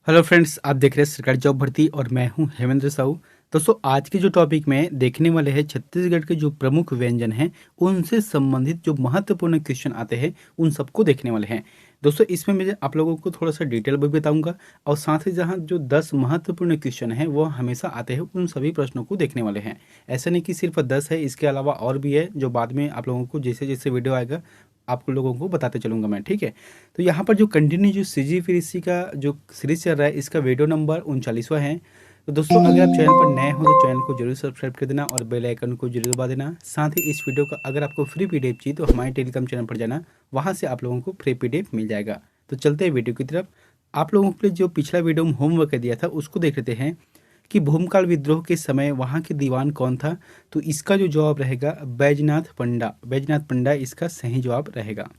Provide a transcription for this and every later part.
Hello friends, आप देख रहे हैं सरकारी जॉब भर्ती और मैं हूं हेमेंद्र साहू। दोस्तों, आज के जो टॉपिक में देखने वाले हैं छत्तीसगढ़ के जो प्रमुख व्यंजन हैं उनसे संबंधित जो महत्वपूर्ण क्वेश्चन आते हैं उन सबको देखने वाले हैं। दोस्तों, इसमें मैं आप लोगों को थोड़ा सा डिटेल भी बताऊंगा और साथ ही जहां जो 10 महत्वपूर्ण क्वेश्चन हैं वो हमेशा आते हैं उन सभी प्रश्नों को देखने वाले हैं। ऐसा नहीं कि सिर्फ 10 है, इसके अलावा और भी है जो बाद में आप लोगों को जैसे जैसे वीडियो आएगा आप लोगों को बताते चलूंगा मैं, ठीक है। तो यहाँ पर जो कंटिन्यू जो CG का जो सीरीज चल रहा है इसका वीडियो नंबर 39वां है। तो दोस्तों, अगर आप चैनल पर नए हो तो चैनल को जरूर सब्सक्राइब कर देना और बेल आइकन को जरूर दबा देना। साथ ही इस वीडियो का अगर आपको फ्री PDF चाहिए तो हमारे टेलीग्राम चैनल पर जाना, वहाँ से आप लोगों को फ्री PDF मिल जाएगा। तो चलते हैं वीडियो की तरफ। आप लोगों के लिए जो पिछला वीडियो में होमवर्क दिया था उसको देख लेते हैं कि भूमकाल विद्रोह के समय वहाँ के दीवान कौन था। तो इसका जो जवाब रहेगा बैजनाथ पंडा। बैजनाथ पंडा इसका सही जवाब रहेगा।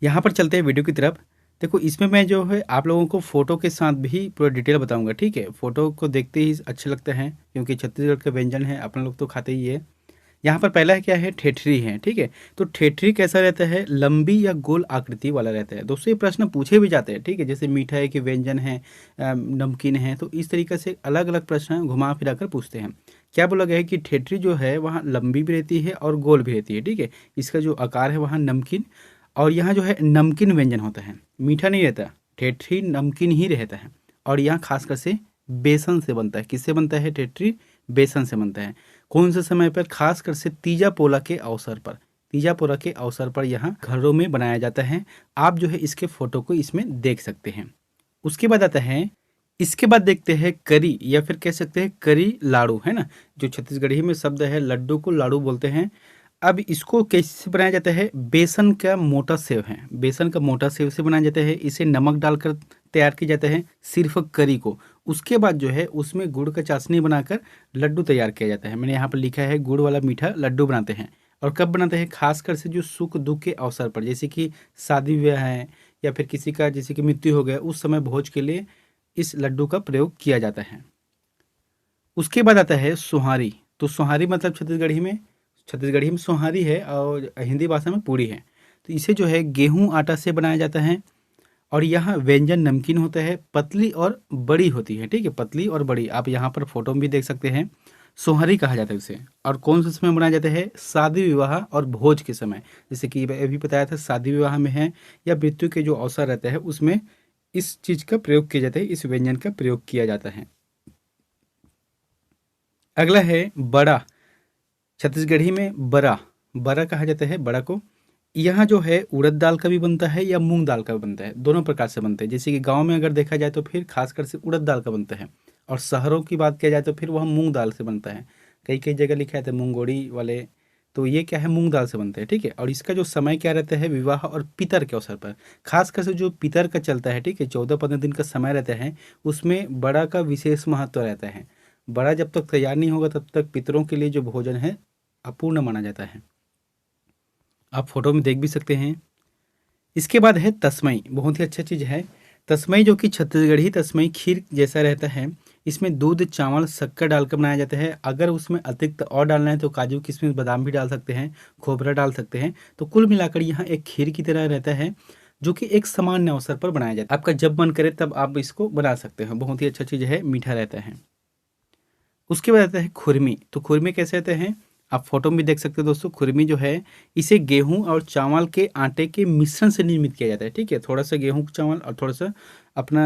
यहाँ पर चलते हैं वीडियो की तरफ। देखो, इसमें मैं जो है आप लोगों को फ़ोटो के साथ भी पूरा डिटेल बताऊंगा, ठीक है। फ़ोटो को देखते ही अच्छे लगते हैं क्योंकि छत्तीसगढ़ के व्यंजन है, अपने लोग तो खाते ही है। यहाँ पर पहला क्या है, ठेठरी है, ठीक है। तो ठेठरी कैसा रहता है, लंबी या गोल आकृति वाला रहता है। दोस्तों, ये प्रश्न पूछे भी जाते हैं, ठीक है। जैसे मीठा है कि व्यंजन है, नमकीन है, तो इस तरीके से अलग अलग प्रश्न घुमा फिरा कर पूछते हैं। क्या बोला गया है कि ठेठरी जो है वहाँ लंबी भी रहती है और गोल भी रहती है, ठीक है। इसका जो आकार है वहाँ नमकीन, और यहाँ जो है नमकीन व्यंजन होता है, मीठा नहीं रहता। ठेठरी नमकीन ही रहता है और यहाँ खासकर से बेसन से बनता है। किससे बनता है ठेठरी? बेसन से बनता है। कौन से समय पर? खासकर से तीजा पोला के अवसर पर। तीजा पोला के अवसर पर यहाँ घरों में बनाया जाता है। आप जो है इसके फोटो को इसमें देख सकते हैं। उसके बाद आता है, इसके बाद देखते हैं करी, या फिर कह सकते हैं करी लाड़ू, है ना। जो छत्तीसगढ़ी में शब्द है, लड्डू को लाड़ू बोलते हैं। अब इसको कैसे बनाया जाता है? बेसन का मोटा सेव है, बेसन का मोटा सेव से बनाया जाता है। इसे नमक डालकर तैयार किया जाता है, सिर्फ करी को। उसके बाद जो है उसमें गुड़ का चाशनी बनाकर लड्डू तैयार किया जाता है। मैंने यहाँ पर लिखा है गुड़ वाला मीठा लड्डू बनाते हैं। और कब बनाते हैं? खासकर से जो सुख दुख के अवसर पर, जैसे कि शादी ब्याह है या फिर किसी का जैसे कि मृत्यु हो गया, उस समय भोज के लिए इस लड्डू का प्रयोग किया जाता है। उसके बाद आता है सोहारी। तो सोहारी मतलब छत्तीसगढ़ी में सोहारी है और हिंदी भाषा में पूरी है। तो इसे जो है गेहूं आटा से बनाया जाता है और यहाँ व्यंजन नमकीन होता है, पतली और बड़ी होती है, ठीक है। पतली और बड़ी, आप यहाँ पर फोटो में भी देख सकते हैं। सोहारी कहा जाता है उसे। और कौन से समय बनाया जाता है? शादी विवाह और भोज के समय। जैसे कि अभी बताया था, शादी विवाह में है या मृत्यु के जो अवसर रहता है उसमें इस चीज़ का प्रयोग किया जाता है, इस व्यंजन का प्रयोग किया जाता है। अगला है बड़ा। छत्तीसगढ़ी में बड़ा, बड़ा कहा जाता है बड़ा को। यहाँ जो है उड़द दाल का भी बनता है या मूंग दाल का भी बनता है, दोनों प्रकार से बनते हैं। जैसे कि गांव में अगर देखा जाए तो फिर खासकर से उड़द दाल का बनता है, और शहरों की बात किया जाए तो फिर वह मूंग दाल से बनता है। कई कई जगह लिखा है तो मूंगोड़ी वाले, तो ये क्या है, मूंग दाल से बनता है, ठीक है। और इसका जो समय क्या रहता है? विवाह और पितर के अवसर पर। खासकर से जो पितर का चलता है, ठीक है, 14-15 दिन का समय रहता है, उसमें बड़ा का विशेष महत्व रहता है। बड़ा जब तक तैयार नहीं होगा तब तक पितरों के लिए जो भोजन है अपूर्ण माना जाता है। आप फोटो में देख भी सकते हैं। इसके बाद है तस्मई, बहुत ही अच्छा चीज़ है। तस्मई जो कि छत्तीसगढ़ी तस्मई खीर जैसा रहता है। इसमें दूध, चावल, शक्कर डालकर बनाया जाता है। अगर उसमें अतिरिक्त और डालना है तो काजू, किशमिश, बादाम भी डाल सकते हैं, खोबरा डाल सकते हैं। तो कुल मिलाकर यहाँ एक खीर की तरह रहता है जो कि एक सामान्य अवसर पर बनाया जाता है। आपका जब मन करे तब आप इसको बना सकते हैं। बहुत ही अच्छा चीज़ है, मीठा रहता है। उसके बाद आता है खुरमी। तो खुरमी कैसे रहते हैं? आप फोटो में भी देख सकते हो दोस्तों। खुरमी जो है इसे गेहूं और चावल के आटे के मिश्रण से निर्मित किया जाता है, ठीक है। थोड़ा सा गेहूं चावल और थोड़ा सा अपना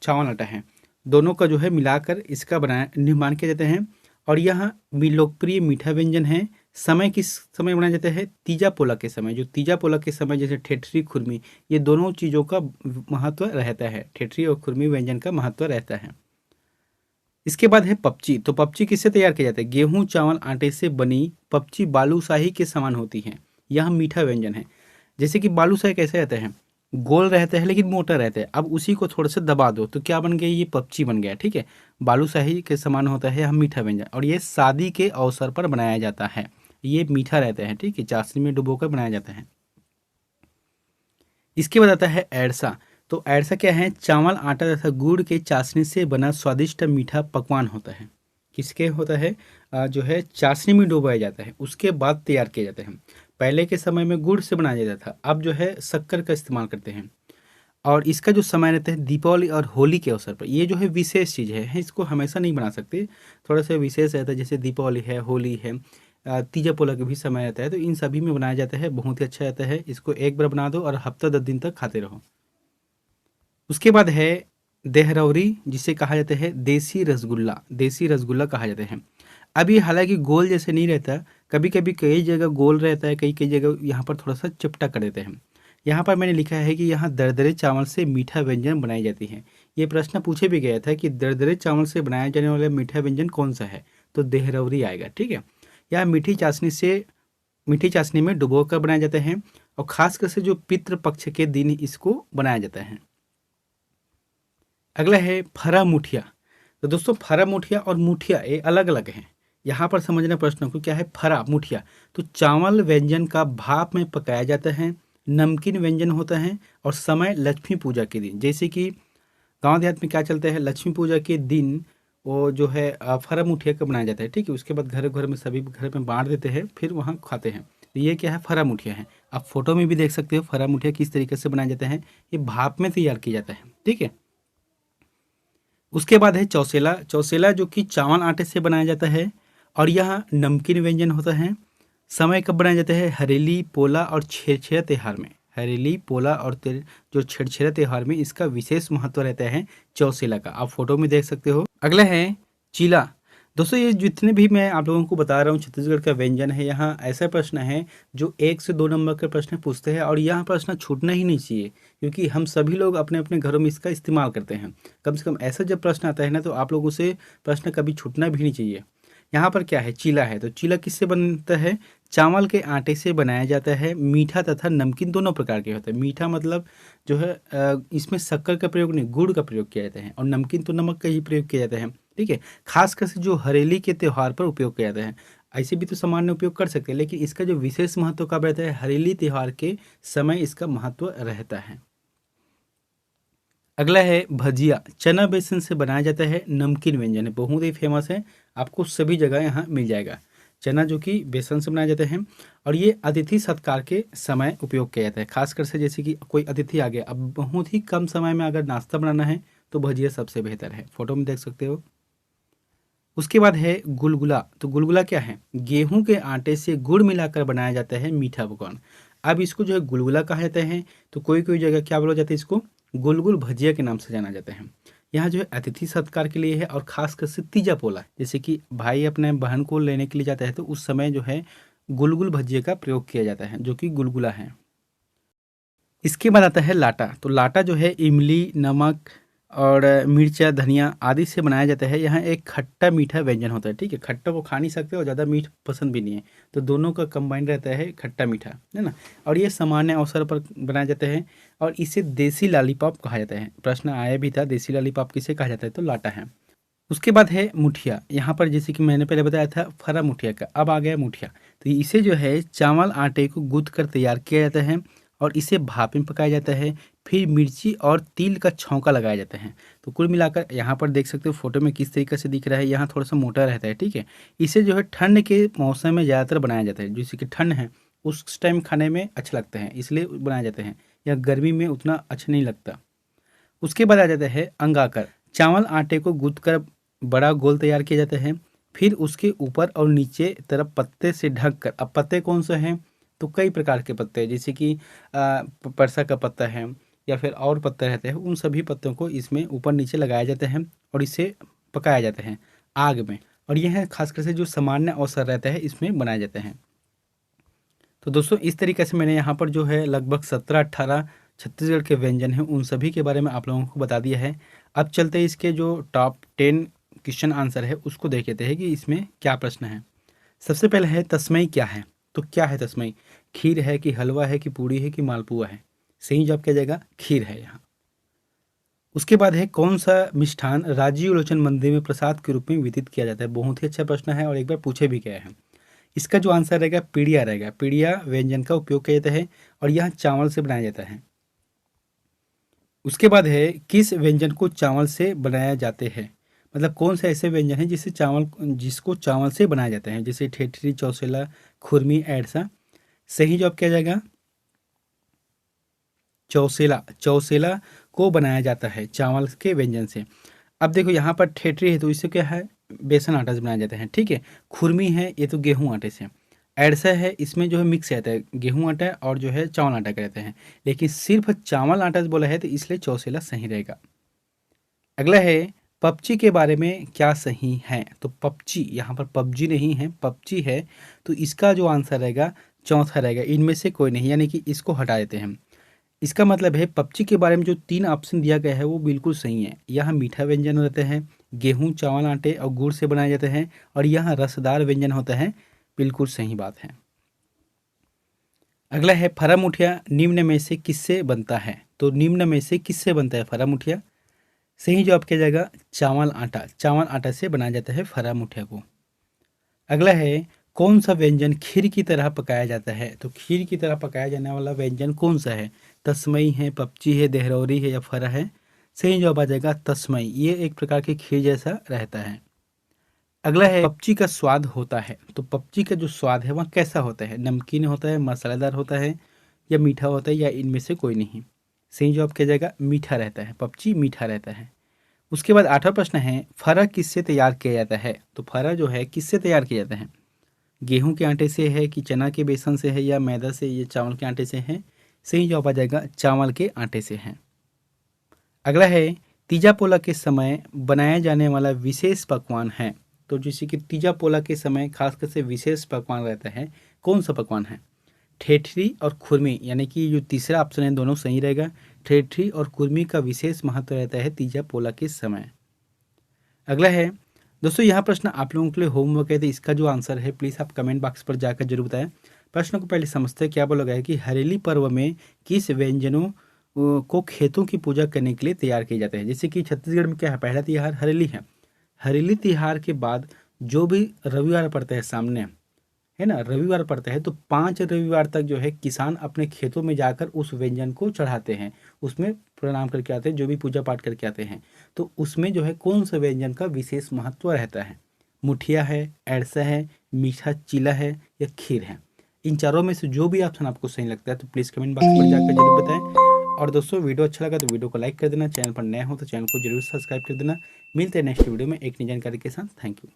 चावल आटा है, दोनों का जो है मिलाकर इसका बनाया निर्माण किया जाता है। और यह लोकप्रिय मीठा व्यंजन है। समय किस समय बनाया जाता है? तीजा पोला के समय। जो तीजा पोला के समय जैसे ठेठरी, खुरमी, ये दोनों चीज़ों का महत्व रहता है। ठेठरी और खुरमी व्यंजन का महत्व रहता है। इसके बाद है पपची। तो पपची किससे तैयार किया जाता है? गेहूं, चावल, आटे से बनी पपची बालूशाही के समान होती है। यह मीठा व्यंजन है। जैसे कि बालूशाही कैसे रहता है? गोल रहता है लेकिन मोटा रहता है। अब उसी को थोड़ा सा दबा दो तो क्या बन गया? ये पपची बन गया, ठीक है। बालूशाही के समान होता है यह मीठा व्यंजन, और ये शादी के अवसर पर बनाया जाता है। ये मीठा रहता है, ठीक है, चाशनी में डुबोकर बनाया जाता है। इसके बाद आता है एड़सा। तो एड़सा क्या है? चावल, आटा तथा गुड़ के चाशनी से बना स्वादिष्ट मीठा पकवान होता है। किसके होता है? जो है चाशनी में डुबाया जाता है, उसके बाद तैयार किया जाता है। पहले के समय में गुड़ से बनाया जाता था, अब जो है शक्कर का इस्तेमाल करते हैं। और इसका जो समय रहता है दीपावली और होली के अवसर पर। ये जो है विशेष चीज़ है, इसको हमेशा नहीं बना सकते, थोड़ा सा विशेष रहता है, जैसे दीपावली है, होली है, तीजा पोला का भी समय रहता है, तो इन सभी में बनाया जाता है, बहुत ही अच्छा रहता है। इसको एक बार बना दो और हफ्ता 10 दिन तक खाते रहो। उसके बाद है देहरौरी, जिसे कहा जाता है देसी रसगुल्ला, देसी रसगुल्ला कहा जाता है। अब ये हालांकि गोल जैसे नहीं रहता, कभी कभी कई जगह गोल रहता है, कई कई जगह यहाँ पर थोड़ा सा चपटा कर देते हैं। यहाँ पर मैंने लिखा है कि यहाँ दरदरे चावल से मीठा व्यंजन बनाई जाती है। ये प्रश्न पूछे भी गया था कि दरदरे चावल से बनाया जाने वाला मीठा व्यंजन कौन सा है, तो देहरौरी आएगा। ठीक है, यह मीठी चाशनी में डुबो कर बनाया जाता है, और खासकर से जो पितृ पक्ष के दिन इसको बनाया जाता है। अगला है फरा मुठिया। तो दोस्तों फरा मुठिया और मुठिया ये अलग अलग हैं। यहाँ पर समझना प्रश्न को, क्या है फरा मुठिया, तो चावल व्यंजन का भाप में पकाया जाता है, नमकीन व्यंजन होता है, और समय लक्ष्मी पूजा के दिन, जैसे कि गांव देहात में क्या चलता है, लक्ष्मी पूजा के दिन वो जो है फरा मुठिया का बनाया जाता है। ठीक है, उसके बाद घर घर में सभी घर में बांट देते हैं, फिर वहाँ खाते हैं। तो ये क्या है, फरा मुठिया है। आप फोटो में भी देख सकते हो फरा मुठिया किस तरीके से बनाया जाता है, ये भाप में तैयार किया जाता है। ठीक है, उसके बाद है चौसेला। चौसेला जो कि चावल आटे से बनाया जाता है, और यह नमकीन व्यंजन होता है। समय कब बनाया जाता है, हरेली, पोला और छेरछेरा त्योहार में। हरेली, पोला और जो छेरछेरा त्योहार में इसका विशेष महत्व रहता है चौसेला का, आप फोटो में देख सकते हो। अगला है चीला। दोस्तों ये जितने भी मैं आप लोगों को बता रहा हूँ छत्तीसगढ़ का व्यंजन है, यहाँ ऐसा प्रश्न है जो 1 से 2 नंबर का प्रश्न पूछते हैं, और यह प्रश्न छूटना ही नहीं चाहिए, क्योंकि हम सभी लोग अपने अपने घरों में इसका इस्तेमाल करते हैं। कम से कम ऐसा जब प्रश्न आता है ना, तो आप लोगों से प्रश्न कभी छूटना भी नहीं चाहिए। यहाँ पर क्या है, चीला है, तो चीला किससे बनता है, चावल के आटे से बनाया जाता है। मीठा तथा नमकीन दोनों प्रकार के होते हैं। मीठा मतलब जो है इसमें शक्कर का प्रयोग नहीं, गुड़ का प्रयोग किया जाता है, और नमकीन तो नमक का ही प्रयोग किया जाता है। ठीक है, खासकर से जो हरेली के त्यौहार पर उपयोग किया जाता है। ऐसे भी तो सामान्य उपयोग कर सकते हैं, लेकिन इसका जो विशेष महत्व कब रहता है, हरेली त्यौहार के समय इसका महत्व रहता है। अगला है भजिया। चना बेसन से बनाया जाता है, नमकीन व्यंजन है, बहुत ही फेमस है, आपको सभी जगह यहाँ मिल जाएगा। चना जो कि बेसन से बनाया जाता है, और ये अतिथि सत्कार के समय उपयोग किया जाता है। खासकर से जैसे कि कोई अतिथि आ गया, अब बहुत ही कम समय में अगर नाश्ता बनाना है तो भजिया सबसे बेहतर है, फोटो में देख सकते हो। उसके बाद है गुलगुला। तो गुलगुला क्या है, गेहूं के आटे से गुड़ मिलाकर बनाया जाता है मीठा पकवान। अब इसको जो है गुलगुला कहा जाता है, तो कोई कोई जगह क्या बोला जाता है, इसको गुलगुल भजिया के नाम से जाना जाता है। यहाँ जो है अतिथि सत्कार के लिए है, और खासकर से तीजा पोला, जैसे कि भाई अपने बहन को लेने के लिए जाता है, तो उस समय जो है गुलगुल भजिया का प्रयोग किया जाता है, जो कि गुलगुला है। इसके बाद आता है लाटा। तो लाटा जो है इमली, नमक और मिर्चा, धनिया आदि से बनाया जाता है। यहाँ एक खट्टा मीठा व्यंजन होता है। ठीक है, खट्टा को खा नहीं सकते और ज़्यादा मीठ पसंद भी नहीं है, तो दोनों का कंबाइंड रहता है खट्टा मीठा, है ना। और ये सामान्य अवसर पर बनाया जाता है, और इसे देसी लॉलीपॉप कहा जाता है। प्रश्न आया भी था, देसी लॉलीपॉप किसे कहा जाता है, तो लाटा है। उसके बाद है मुठिया। यहाँ पर जैसे कि मैंने पहले बताया था फरा मुठिया का, अब आ गया मुठिया। तो इसे जो है चावल आटे को गूंथ कर तैयार किया जाता है, और इसे भाप में पकाया जाता है, फिर मिर्ची और तिल का छौंका लगाया जाता है। तो कुल मिलाकर यहाँ पर देख सकते हो फोटो में किस तरीके से दिख रहा है, यहाँ थोड़ा सा मोटा रहता है। ठीक है, इसे जो है ठंड के मौसम में ज़्यादातर बनाया जाता है, जैसे कि ठंड है उस टाइम खाने में अच्छा लगता है, इसलिए बनाए जाते हैं, या गर्मी में उतना अच्छा नहीं लगता। उसके बाद आ जाता है अंगाकर। चावल आटे को गूंथ कर बड़ा गोल तैयार किया जाता है, फिर उसके ऊपर और नीचे तरफ पत्ते से ढक कर। अब पत्ते कौन से हैं, तो कई प्रकार के पत्ते हैं, जैसे कि परसा का पत्ता है, या फिर और पत्ते रहते हैं, उन सभी पत्तों को इसमें ऊपर नीचे लगाया जाता है, और इसे पकाया जाता है आग में। और यह है खासकर से जो सामान्य अवसर रहता है इसमें बनाए जाते हैं। तो दोस्तों इस तरीके से मैंने यहाँ पर जो है लगभग 17-18 छत्तीसगढ़ के व्यंजन हैं, उन सभी के बारे में आप लोगों को बता दिया है। अब चलते हैं इसके जो टॉप 10 क्वेश्चन आंसर है उसको देख लेते हैं कि इसमें क्या प्रश्न है। सबसे पहले है तस्मई क्या है, तो क्या है तस्मई, खीर है कि हलवा है कि पूड़ी है कि मालपुआ है। सही जवाब क्या जाएगा, खीर है यहाँ। उसके बाद है कौन सा मिष्ठान राजीव लोचन मंदिर में प्रसाद के रूप में वितरित किया जाता है। बहुत ही अच्छा प्रश्न है, और एक बार पूछे भी गया है। इसका जो आंसर रहेगा पीड़िया रहेगा। पीड़िया व्यंजन का उपयोग किया जाता है, और यह चावल से बनाया जाता है। उसके बाद है किस व्यंजन को चावल से बनाया जाते हैं, मतलब कौन से ऐसे व्यंजन हैं जिसको चावल से बनाया जाता है, जैसे ठेठरी, चौसेला, खुरमी, ऐडसा। सही जवाब क्या जाएगा, चौसेला, चौसेला को बनाया जाता है चावल के व्यंजन से। अब देखो यहाँ पर ठेठरी है तो इससे क्या है, बेसन आटा से बनाया जाता है, ठीक है। खुरमी है ये तो गेहूं आटे से। एड़सा है इसमें जो है मिक्स रहता है, गेहूं आटा और जो है चावल आटा का रहता है, लेकिन सिर्फ चावल आटा से बोला है तो इसलिए चौसेला सही रहेगा। अगला है पपची के बारे में क्या सही है, तो पपची यहाँ पर पबजी नहीं है, पपची है, तो इसका जो आंसर रहेगा चौथा रहेगा, इनमें से कोई नहीं, यानी कि इसको हटा देते हैं। इसका मतलब है पपची के बारे में जो 3 ऑप्शन दिया गया है वो बिल्कुल सही है। यहाँ मीठा व्यंजन रहते हैं, गेहूं चावल आटे और गुड़ से बनाए जाते हैं, और यहाँ रसदार व्यंजन होता है, बिल्कुल सही बात है। अगला है फरा मुठिया निम्न में से किससे बनता है, तो निम्न में से किससे बनता है फरा मुठिया, सही जवाब किया जाएगा चावल आटा, चावल आटा से बनाया जाता है फरा मुठिया को। अगला है कौन सा व्यंजन खीर की तरह पकाया जाता है, तो खीर की तरह पकाया जाने वाला व्यंजन कौन सा है, तस्मई है, पपची है, देहरौरी है या फरा है, सही जवाब आ जाएगा तस्मई, ये एक प्रकार की खीर जैसा रहता है। अगला है पपची का स्वाद होता है, तो पपची का जो स्वाद है वह कैसा होता है, नमकीन होता है, मसालेदार होता है या मीठा होता है या इनमें से कोई नहीं, सही जवाब किया जाएगा मीठा रहता है, पपची मीठा रहता है। उसके बाद 8वां प्रश्न है फरा किससे तैयार किया जाता है, तो फरा जो है किससे तैयार किया जाता है, गेहूं के आटे से है कि चना के बेसन से है या मैदा से या चावल के आटे से है, सही जवाब आ जाएगा चावल के आटे से है। अगला है तीजा पोला के समय बनाया जाने वाला विशेष पकवान है, तो जैसे कि तीजा पोला के समय खासकर से विशेष पकवान रहता है, कौन सा पकवान है, ठेठरी और खुरमी, यानी कि जो तीसरा ऑप्शन है दोनों सही रहेगा, ठेठरी और खुरमी का विशेष महत्व रहता है तीजा पोला के समय। अगला है दोस्तों, यहाँ प्रश्न आप लोगों के लिए होमवर्क है, तो इसका जो आंसर है प्लीज़ आप कमेंट बॉक्स पर जाकर जरूर बताएं। प्रश्न को पहले समझते हैं, क्या बोला गया है कि हरेली पर्व में किस व्यंजनों को खेतों की पूजा करने के लिए तैयार किए जाते हैं। जैसे कि छत्तीसगढ़ में क्या है, पहला त्योहार हरेली है, हरेली त्योहार के बाद जो भी रविवार पड़ता है सामने, है ना, रविवार पड़ता है, तो 5 रविवार तक जो है किसान अपने खेतों में जाकर उस व्यंजन को चढ़ाते हैं, उसमें प्रणाम करके आते हैं, जो भी पूजा पाठ करके आते हैं। तो उसमें जो है कौन सा व्यंजन का विशेष महत्व रहता है, मुठिया है, एड़सा है, मीठा चीला है या खीर है, इन चारों में से जो भी ऑप्शन आपको सही लगता है तो प्लीज़ कमेंट बॉक्स पर जाकर जरूर बताएं। और दोस्तों वीडियो अच्छा लगा तो वीडियो को लाइक कर देना, चैनल पर नया हो तो चैनल को जरूर सब्सक्राइब कर देना। मिलते हैं नेक्स्ट वीडियो में एक नई जानकारी के साथ। Thank you.